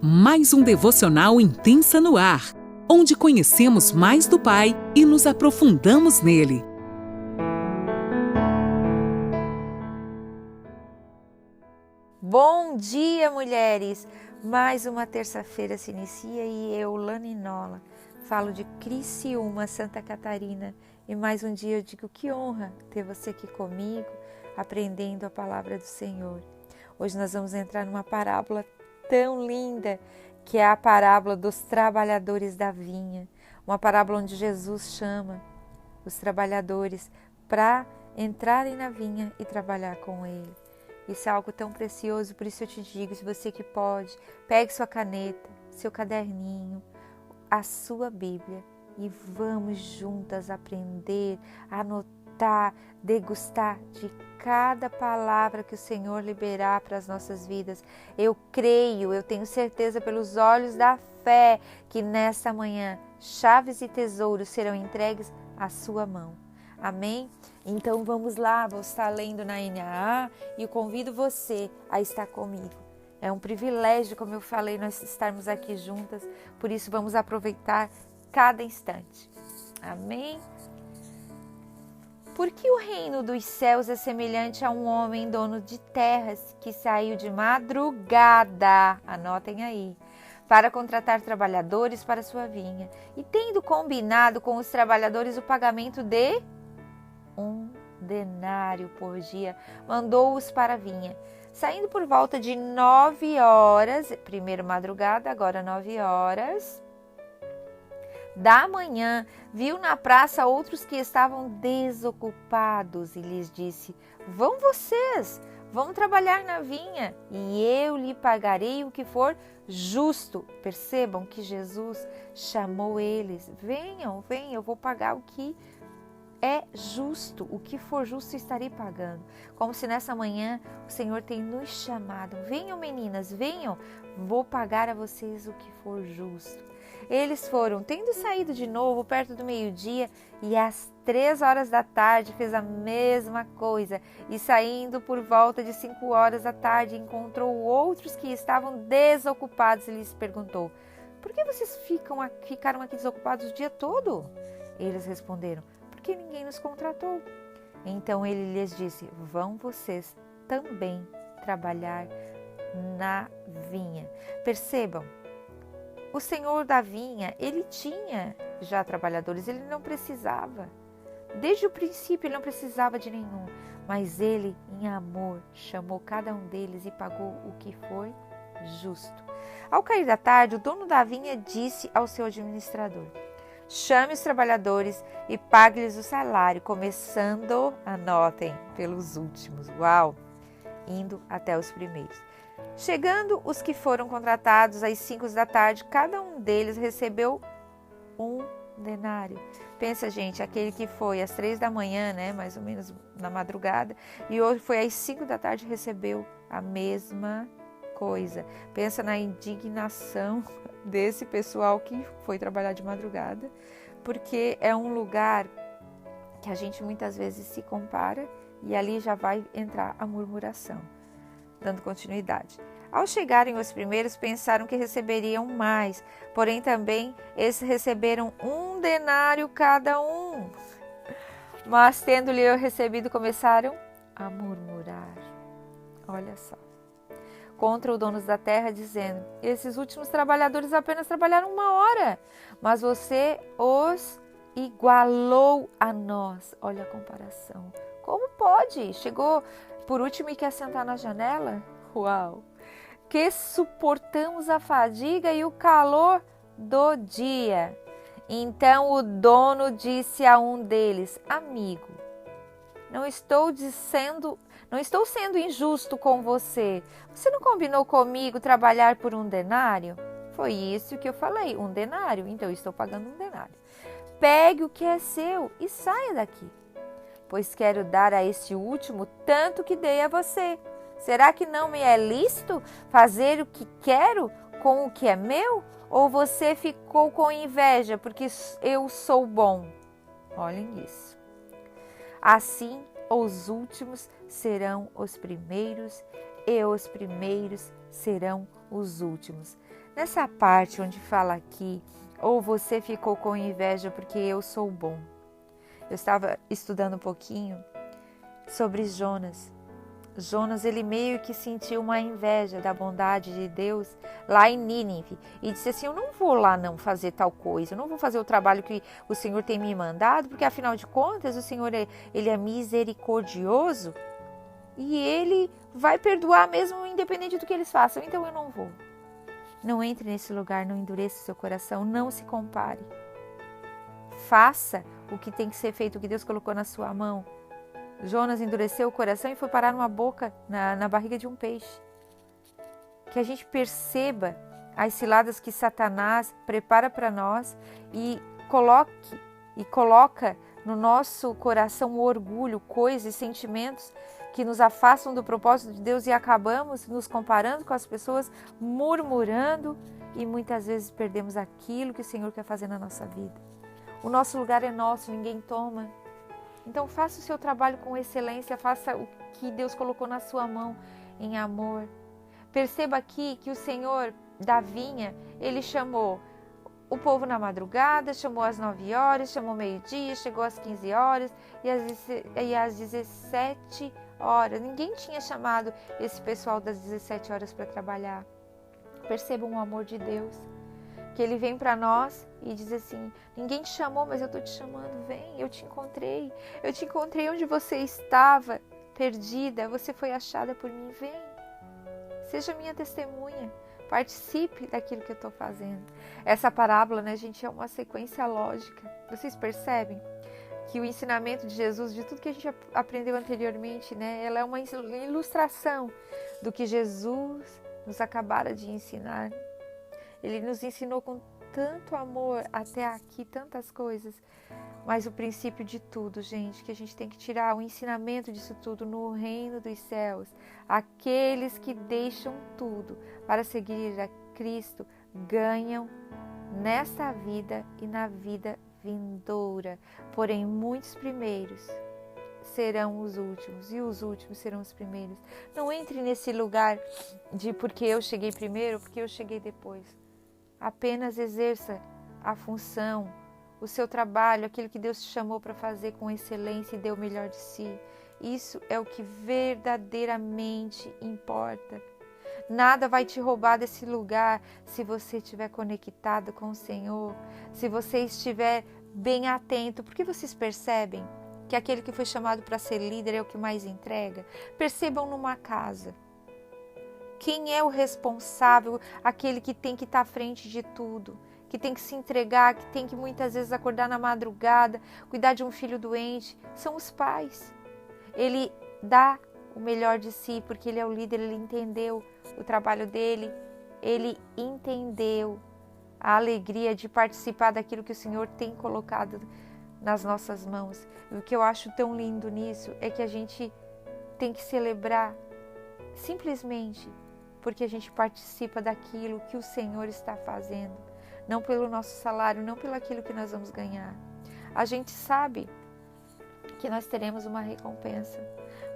Mais um devocional Intensa no Ar, onde conhecemos mais do Pai e nos aprofundamos nele. Bom dia, mulheres! Mais uma terça-feira se inicia e eu, Lani Nola, falo de Criciúma, Santa Catarina. E mais um dia eu digo que honra ter você aqui comigo, aprendendo a palavra do Senhor. Hoje nós vamos entrar numa parábola tão linda, que é a parábola dos trabalhadores da vinha. Uma parábola onde Jesus chama os trabalhadores para entrarem na vinha e trabalhar com Ele. Isso é algo tão precioso, por isso eu te digo, se você que pode, pegue sua caneta, seu caderninho, a sua Bíblia e vamos juntas aprender, anotar, degustar de cada palavra que o Senhor liberar para as nossas vidas. Eu creio, eu tenho certeza pelos olhos da fé que nesta manhã chaves e tesouros serão entregues à sua mão. Amém? Então vamos lá, vou estar lendo na NAA e eu convido você a estar comigo. É um privilégio, como eu falei, nós estarmos aqui juntas, por isso vamos aproveitar cada instante. Amém? Porque o reino dos céus é semelhante a um homem dono de terras que saiu de madrugada, anotem aí, para contratar trabalhadores para sua vinha. E tendo combinado com os trabalhadores o pagamento de 1 denário por dia, mandou-os para a vinha. Saindo por volta de 9 horas, primeiro madrugada, agora 9 horas da manhã, viu na praça outros que estavam desocupados e lhes disse: vão vocês, vão trabalhar na vinha e eu lhe pagarei o que for justo. Percebam que Jesus chamou eles: venham, eu vou pagar o que é justo, o que for justo estarei pagando. Como se nessa manhã o Senhor tem nos chamado: venham meninas, venham, vou pagar a vocês o que for justo. Eles foram, tendo saído de novo perto do meio-dia, e às 3 horas da tarde fez a mesma coisa, e saindo por volta de 5 horas da tarde encontrou outros que estavam desocupados e lhes perguntou: por que vocês ficaram aqui desocupados o dia todo? Eles responderam: porque ninguém nos contratou. Então ele lhes disse: vão vocês também trabalhar na vinha. Percebam, o senhor da vinha, ele tinha já trabalhadores, ele não precisava. Desde o princípio ele não precisava de nenhum, mas ele, em amor, chamou cada um deles e pagou o que foi justo. Ao cair da tarde, o dono da vinha disse ao seu administrador: chame os trabalhadores e pague-lhes o salário, começando, anotem, pelos últimos, indo até os primeiros. Chegando os que foram contratados às 5 da tarde, cada um deles recebeu 1 denário. Pensa, gente, aquele que foi às 3 da manhã, né, mais ou menos na madrugada, e hoje foi às 5 da tarde e recebeu a mesma coisa. Pensa na indignação desse pessoal que foi trabalhar de madrugada, porque é um lugar que a gente muitas vezes se compara e ali já vai entrar a murmuração. Dando continuidade. Ao chegarem os primeiros, pensaram que receberiam mais, porém também eles receberam 1 denário cada um. Mas tendo-lhe recebido, começaram a murmurar. Olha só. Contra os donos da terra, dizendo: esses últimos trabalhadores apenas trabalharam 1 hora, mas você os igualou a nós. Olha a comparação. Como pode? Chegou por último e quer sentar na janela? Que suportamos a fadiga e o calor do dia. Então o dono disse a um deles: amigo, não estou sendo injusto com você. Você não combinou comigo trabalhar por 1 denário? Foi isso que eu falei, 1 denário, então eu estou pagando 1 denário. Pegue o que é seu e saia daqui, pois quero dar a este último tanto que dei a você. Será que não me é lícito fazer o que quero com o que é meu? Ou você ficou com inveja porque eu sou bom? Olhem isso. Assim, os últimos serão os primeiros e os primeiros serão os últimos. Nessa parte onde fala aqui, ou você ficou com inveja porque eu sou bom. Eu estava estudando um pouquinho sobre Jonas. Jonas, ele meio que sentiu uma inveja da bondade de Deus lá em Nínive e disse assim, eu não vou lá não fazer tal coisa, eu não vou fazer o trabalho que o Senhor tem me mandado, porque afinal de contas o Senhor ele é misericordioso e ele vai perdoar mesmo independente do que eles façam, então eu não vou. Não entre nesse lugar, não endureça o seu coração, não se compare. Faça o que tem que ser feito, o que Deus colocou na sua mão. Jonas endureceu o coração e foi parar numa boca, na barriga de um peixe. Que a gente perceba as ciladas que Satanás prepara para nós e coloca no nosso coração o orgulho, coisas, sentimentos que nos afastam do propósito de Deus e acabamos nos comparando com as pessoas, murmurando e muitas vezes perdemos aquilo que o Senhor quer fazer na nossa vida. O nosso lugar é nosso, ninguém toma. Então faça o seu trabalho com excelência, faça o que Deus colocou na sua mão em amor. Perceba aqui que o Senhor da vinha, ele chamou o povo na madrugada, chamou às 9 horas, chamou meio-dia, chegou às 15 horas e às 17 horas. Ninguém tinha chamado esse pessoal das 17 horas para trabalhar. Percebam o amor de Deus, que Ele vem para nós e diz assim, ninguém te chamou, mas eu estou te chamando, vem, eu te encontrei onde você estava, perdida, você foi achada por mim, vem, seja minha testemunha. Participe daquilo que eu estou fazendo. Essa parábola, né, gente, é uma sequência lógica. Vocês percebem que o ensinamento de Jesus, de tudo que a gente aprendeu anteriormente, né, ela é uma ilustração do que Jesus nos acabara de ensinar. Ele nos ensinou com tanto amor até aqui, tantas coisas. Mas o princípio de tudo, gente, que a gente tem que tirar o ensinamento disso tudo no reino dos céus. Aqueles que deixam tudo para seguir a Cristo ganham nesta vida e na vida vindoura. Porém, muitos primeiros serão os últimos e os últimos serão os primeiros. Não entre nesse lugar de porque eu cheguei primeiro, porque eu cheguei depois. Apenas exerça a função, o seu trabalho, aquilo que Deus te chamou para fazer com excelência e dê o melhor de si. Isso é o que verdadeiramente importa. Nada vai te roubar desse lugar se você estiver conectado com o Senhor, se você estiver bem atento, porque vocês percebem que aquele que foi chamado para ser líder é o que mais entrega. Percebam numa casa. Quem é o responsável, aquele que tem que estar à frente de tudo, que tem que se entregar, que tem que muitas vezes acordar na madrugada, cuidar de um filho doente, são os pais. Ele dá o melhor de si, porque ele é o líder, ele entendeu o trabalho dele, ele entendeu a alegria de participar daquilo que o Senhor tem colocado nas nossas mãos. E o que eu acho tão lindo nisso é que a gente tem que celebrar simplesmente porque a gente participa daquilo que o Senhor está fazendo. Não pelo nosso salário, não pelo aquilo que nós vamos ganhar. A gente sabe que nós teremos uma recompensa,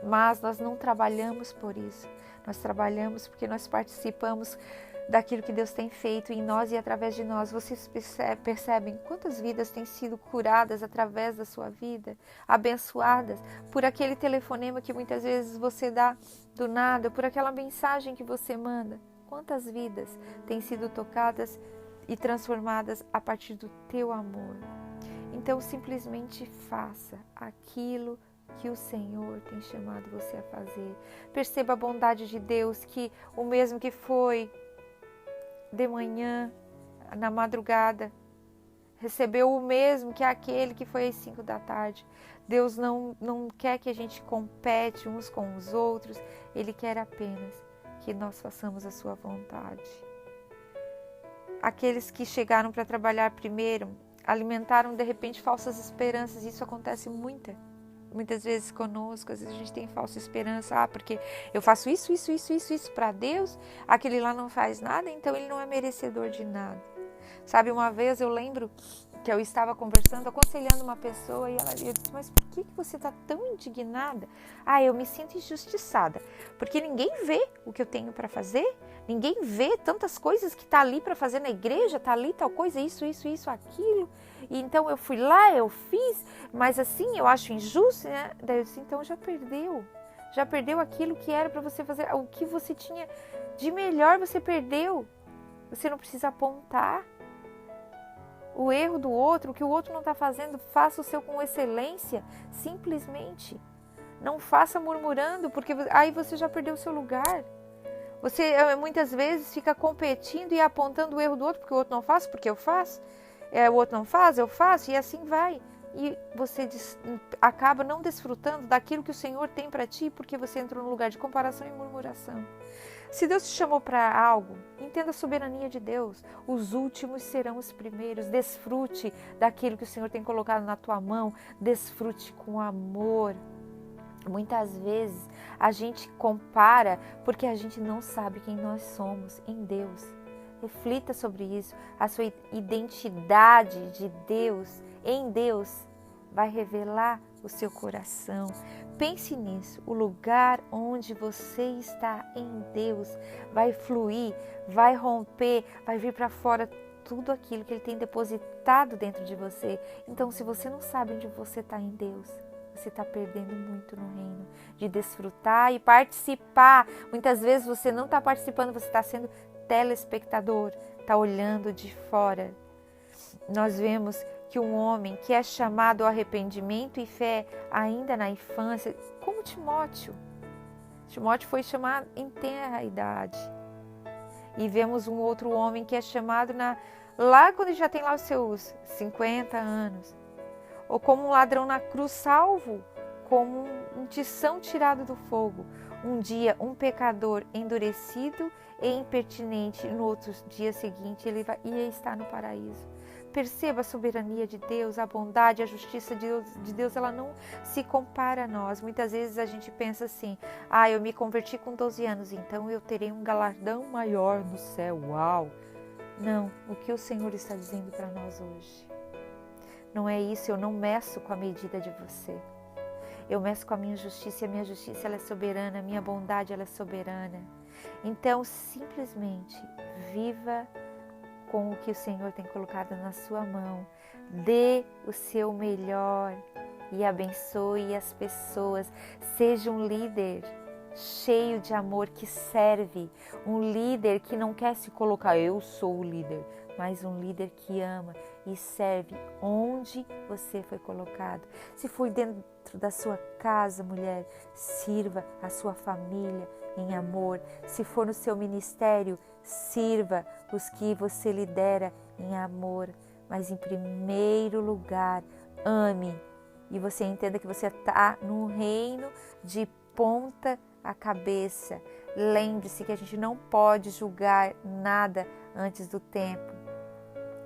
mas nós não trabalhamos por isso. Nós trabalhamos porque nós participamos daquilo que Deus tem feito em nós e através de nós. Vocês percebem quantas vidas têm sido curadas através da sua vida, abençoadas por aquele telefonema que muitas vezes você dá do nada, por aquela mensagem que você manda. Quantas vidas têm sido tocadas e transformadas a partir do teu amor. Então simplesmente faça aquilo que o Senhor tem chamado você a fazer. Perceba a bondade de Deus, que o mesmo que foi de manhã, na madrugada, recebeu o mesmo que aquele que foi às 5 da tarde. Deus não quer que a gente compete uns com os outros, Ele quer apenas que nós façamos a sua vontade. Aqueles que chegaram para trabalhar primeiro, alimentaram de repente falsas esperanças. Isso acontece muitas vezes conosco. Às vezes a gente tem falsa esperança. Porque eu faço isso para Deus, aquele lá não faz nada, então ele não é merecedor de nada. Sabe, uma vez eu lembro que eu estava conversando, aconselhando uma pessoa, e eu disse, mas por que você está tão indignada? Eu me sinto injustiçada, porque ninguém vê o que eu tenho para fazer, ninguém vê tantas coisas que está ali para fazer na igreja, está ali tal coisa, isso, aquilo, e então eu fui lá, eu fiz, mas assim, eu acho injusto, né? Daí eu disse, então já perdeu aquilo que era para você fazer, o que você tinha de melhor você perdeu, você não precisa apontar o erro do outro, o que o outro não está fazendo, faça o seu com excelência, simplesmente. Não faça murmurando, porque aí você já perdeu o seu lugar. Você muitas vezes fica competindo e apontando o erro do outro, porque o outro não faz, porque eu faço. O outro não faz, eu faço, e assim vai. E você acaba não desfrutando daquilo que o Senhor tem para ti, porque você entrou no lugar de comparação e murmuração. Se Deus te chamou para algo, entenda a soberania de Deus. Os últimos serão os primeiros. Desfrute daquilo que o Senhor tem colocado na tua mão. Desfrute com amor. Muitas vezes a gente compara porque a gente não sabe quem nós somos em Deus. Reflita sobre isso. A sua identidade de Deus, em Deus, vai revelar o seu coração. Pense nisso. O lugar onde você está em Deus vai fluir, vai romper, vai vir para fora tudo aquilo que Ele tem depositado dentro de você. Então, se você não sabe onde você está em Deus, você está perdendo muito no reino de desfrutar e participar. Muitas vezes você não está participando, você está sendo telespectador, está olhando de fora. Nós vemos que um homem que é chamado ao arrependimento e fé ainda na infância, como Timóteo foi chamado em tenra idade. E vemos um outro homem que é chamado lá quando ele já tem lá os seus 50 anos. Ou como um ladrão na cruz salvo, como um tição tirado do fogo. Um dia um pecador endurecido e impertinente, no outro dia seguinte ele ia estar no paraíso. Perceba a soberania de Deus, a bondade, a justiça de Deus, ela não se compara a nós. Muitas vezes a gente pensa assim, eu me converti com 12 anos, então eu terei um galardão maior no céu, uau! Não, o que o Senhor está dizendo para nós hoje? Não é isso, eu não meço com a medida de você. Eu meço com a minha justiça, e a minha justiça ela é soberana, a minha bondade ela é soberana. Então, simplesmente, viva com o que o Senhor tem colocado na sua mão. Dê o seu melhor e abençoe as pessoas. Seja um líder cheio de amor que serve. Um líder que não quer se colocar, eu sou o líder, mas um líder que ama e serve onde você foi colocado. Se for dentro da sua casa, mulher, sirva a sua família em amor. Se for no seu ministério, sirva os que você lidera em amor. Mas em primeiro lugar, ame. E você entenda que você está num reino de ponta a cabeça. Lembre-se que a gente não pode julgar nada antes do tempo.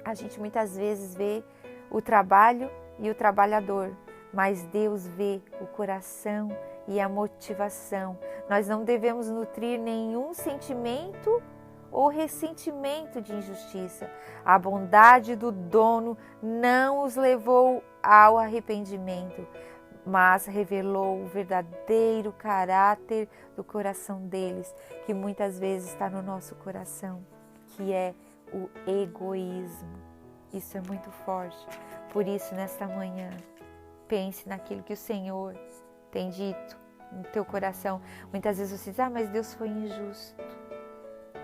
A gente muitas vezes vê o trabalho e o trabalhador, mas Deus vê o coração e a motivação. Nós não devemos nutrir nenhum sentimento ou ressentimento de injustiça. A bondade do dono não os levou ao arrependimento, mas revelou o verdadeiro caráter do coração deles, que muitas vezes está no nosso coração, que é o egoísmo. Isso é muito forte. Por isso, nesta manhã, pense naquilo que o Senhor tem dito no teu coração. Muitas vezes você diz, mas Deus foi injusto.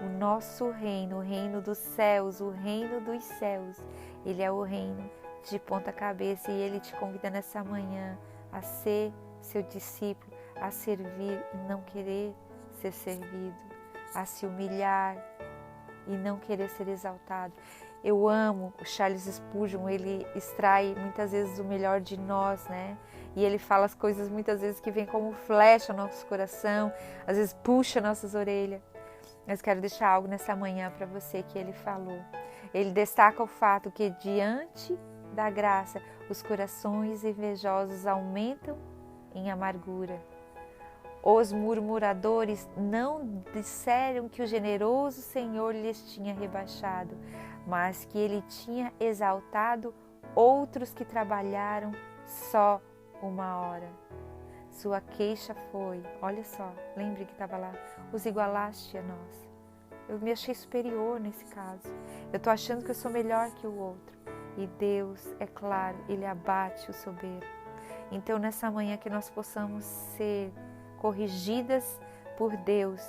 O nosso reino, o reino dos céus, o reino dos céus, Ele é o reino de ponta cabeça e Ele te convida nessa manhã a ser seu discípulo, a servir e não querer ser servido, a se humilhar e não querer ser exaltado. Eu amo o Charles Spurgeon, ele extrai muitas vezes o melhor de nós, né? E ele fala as coisas muitas vezes que vêm como flecha no nosso coração, às vezes puxa nossas orelhas. Mas quero deixar algo nessa manhã para você que ele falou. Ele destaca o fato que diante da graça, os corações invejosos aumentam em amargura. Os murmuradores não disseram que o generoso Senhor lhes tinha rebaixado, mas que Ele tinha exaltado outros que trabalharam só 1 hora. Sua queixa foi, olha só, lembre que estava lá, os igualaste a nós. Eu me achei superior nesse caso. Eu estou achando que eu sou melhor que o outro. E Deus, é claro, Ele abate o soberbo. Então, nessa manhã que nós possamos ser corrigidas por Deus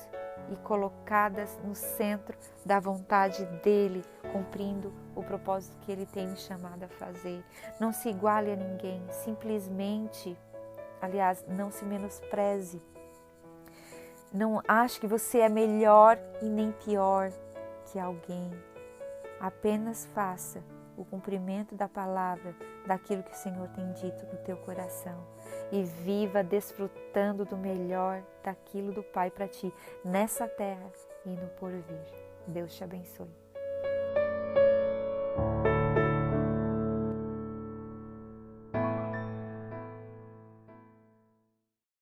e colocadas no centro da vontade dEle, cumprindo o propósito que Ele tem me chamado a fazer. Não se iguale a ninguém, simplesmente, aliás, não se menospreze. Não ache que você é melhor e nem pior que alguém. Apenas faça o cumprimento da palavra, daquilo que o Senhor tem dito no teu coração. E viva desfrutando do melhor daquilo do Pai para ti, nessa terra e no porvir. Deus te abençoe.